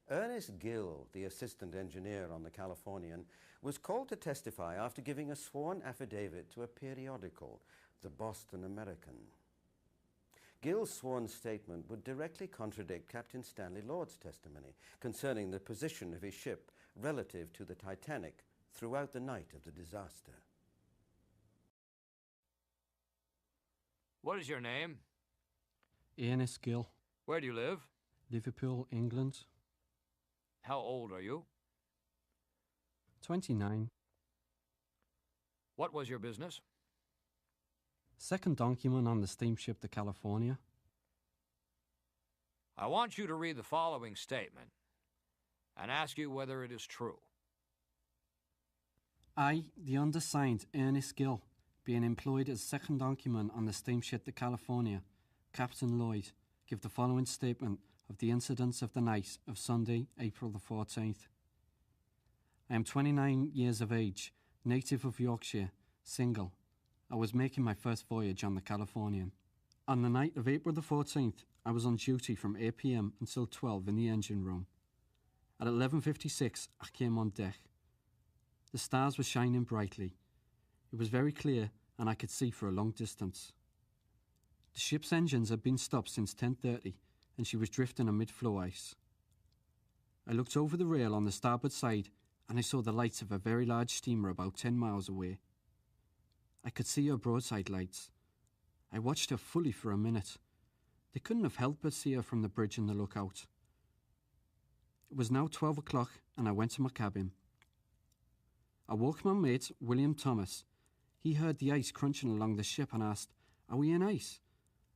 Ernest Gil, the assistant engineer on the Californian, was called to testify after giving a sworn affidavit to a periodical, the Boston American. Gill's sworn statement would directly contradict Captain Stanley Lord's testimony concerning the position of his ship relative to the Titanic throughout the night of the disaster. What is your name? Ernest Gil. Where do you live? Liverpool, England. How old are you? 29. What was your business? Second donkeyman on the steamship the California. I want you to read the following statement and ask you whether it is true. I, the undersigned Ernest Gil, being employed as second donkeyman on the steamship the California, Captain Lloyd, give the following statement of the incidents of the night of Sunday, April the 14th. I am 29 years of age, native of Yorkshire, single. I was making my first voyage on the Californian. On the night of April the 14th, I was on duty from 8 p.m. until 12 in the engine room. At 11:56, I came on deck. The stars were shining brightly. It was very clear and I could see for a long distance. The ship's engines had been stopped since 10:30 and she was drifting on mid-floe ice. I looked over the rail on the starboard side and I saw the lights of a very large steamer about 10 miles away. I could see her broadside lights. I watched her fully for a minute. They couldn't have helped but see her from the bridge in the lookout. It was now 12 o'clock and I went to my cabin. I woke my mate, William Thomas. He heard the ice crunching along the ship and asked, "Are we in ice?"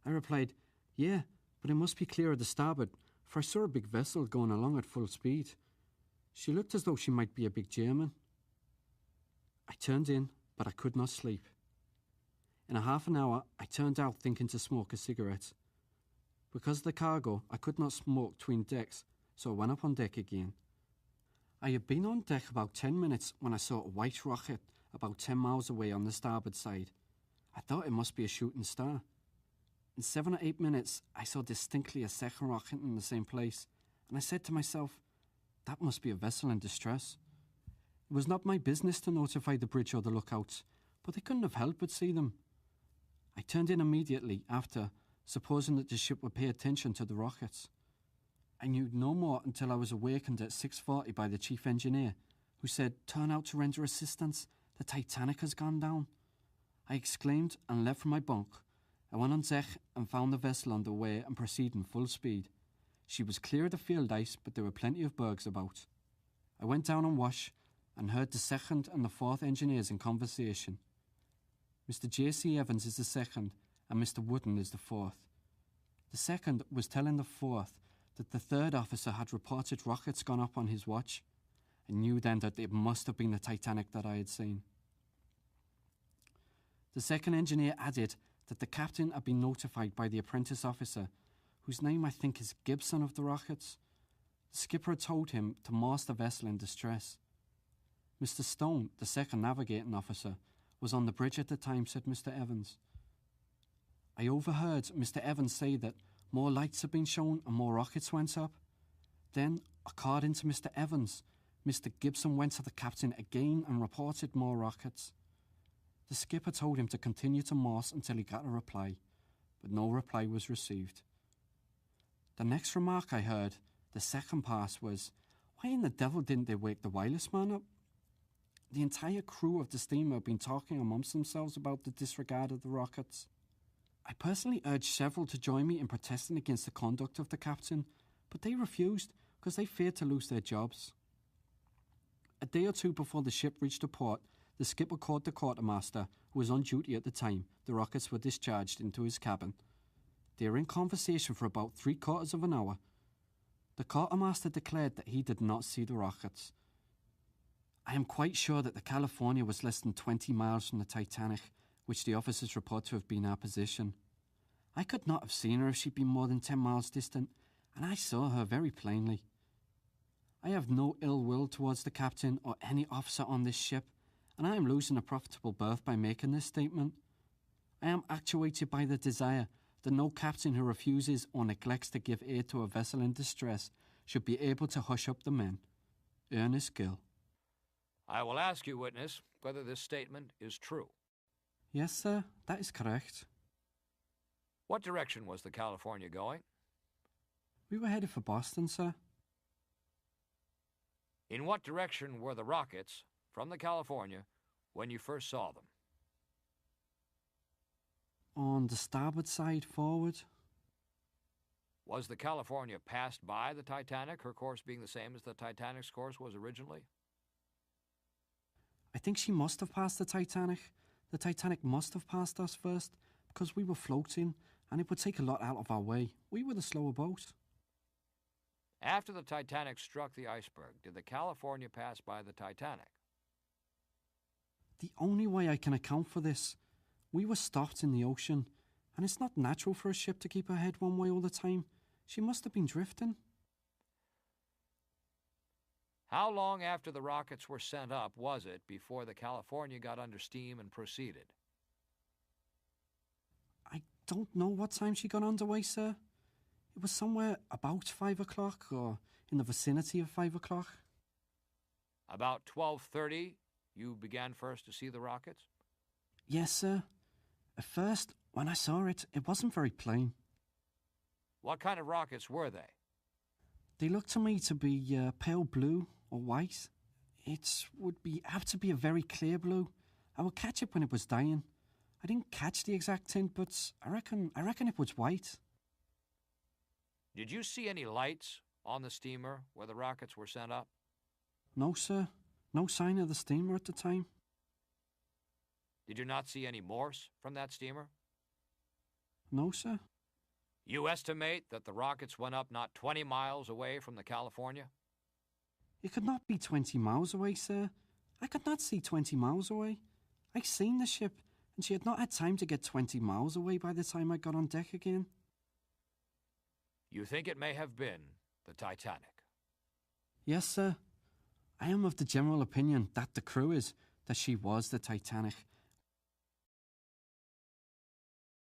I replied, "Yeah, but it must be clear of the starboard, for I saw a big vessel going along at full speed. She looked as though she might be a big German." I turned in, but I could not sleep. In a half an hour, I turned out thinking to smoke a cigarette. Because of the cargo, I could not smoke between decks, so I went up on deck again. I had been on deck about 10 minutes when I saw a white rocket about 10 miles away on the starboard side. I thought it must be a shooting star. In 7 or 8 minutes, I saw distinctly a second rocket in the same place, and I said to myself, that must be a vessel in distress. It was not my business to notify the bridge or the lookouts, but I couldn't have helped but see them. I turned in immediately after, supposing that the ship would pay attention to the rockets. I knew no more until I was awakened at 6:40 by the chief engineer, who said, "Turn out to render assistance. The Titanic has gone down." I exclaimed and leapt from my bunk. I went on deck and found the vessel under way and proceeding full speed. She was clear of the field ice, but there were plenty of bergs about. I went down on wash and heard the second and the fourth engineers in conversation. Mr. J.C. Evans is the second and Mr. Wooden is the fourth. The second was telling the fourth that the third officer had reported rockets gone up on his watch. I knew then that it must have been the Titanic that I had seen. The second engineer added that the captain had been notified by the apprentice officer, whose name I think is Gibson, of the rockets. The skipper had told him to mast the vessel in distress. Mr. Stone, the second navigating officer, was on the bridge at the time, said Mr. Evans. I overheard Mr. Evans say that more lights had been shown and more rockets went up. Then, according to Mr. Evans, Mr. Gibson went to the captain again and reported more rockets. The skipper told him to continue to mast until he got a reply, but no reply was received. The next remark I heard, the second pass, was, "Why in the devil didn't they wake the wireless man up?" The entire crew of the steamer had been talking amongst themselves about the disregard of the rockets. I personally urged several to join me in protesting against the conduct of the captain, but they refused because they feared to lose their jobs. A day or two before the ship reached the port, the skipper called the quartermaster, who was on duty at the time the rockets were discharged, into his cabin. They were in conversation for about 3/4 of an hour. The quartermaster declared that he did not see the rockets. I am quite sure that the California was less than 20 miles from the Titanic, which the officers report to have been our position. I could not have seen her if she'd been more than 10 miles distant, and I saw her very plainly. I have no ill will towards the captain or any officer on this ship, and I am losing a profitable berth by making this statement. I am actuated by the desire that no captain who refuses or neglects to give aid to a vessel in distress should be able to hush up the men. Ernest Gil. I will ask you, witness, whether this statement is true. Yes, sir, that is correct. What direction was the California going? We were headed for Boston, sir. In what direction were the rockets from the California when you first saw them? On the starboard side, forward. Was the California passed by the Titanic, her course being the same as the Titanic's course was originally? I think she must have passed the Titanic. The Titanic must have passed us first, because we were floating, and it would take a lot out of our way. We were the slower boat. After the Titanic struck the iceberg, did the California pass by the Titanic? The only way I can account for this, we were stopped in the ocean, and it's not natural for a ship to keep her head one way all the time. She must have been drifting. How long after the rockets were sent up was it before the California got under steam and proceeded? I don't know what time she got underway, sir. It was somewhere about 5 o'clock or in the vicinity of 5 o'clock. About 12:30, you began first to see the rockets? Yes, sir. At first, when I saw it, it wasn't very plain. What kind of rockets were they? They looked to me to be pale blue or white. It would be apt to be a very clear blue. I would catch it when it was dying. I didn't catch the exact tint, but I reckon it was white. Did you see any lights on the steamer where the rockets were sent up? No, sir. No sign of the steamer at the time. Did you not see any Morse from that steamer? No, sir. You estimate that the rockets went up not 20 miles away from the California? It could not be 20 miles away, sir. I could not see 20 miles away. I seen the ship, and she had not had time to get 20 miles away by the time I got on deck again. You think it may have been the Titanic? Yes, sir. I am of the general opinion that the crew is that she was the Titanic.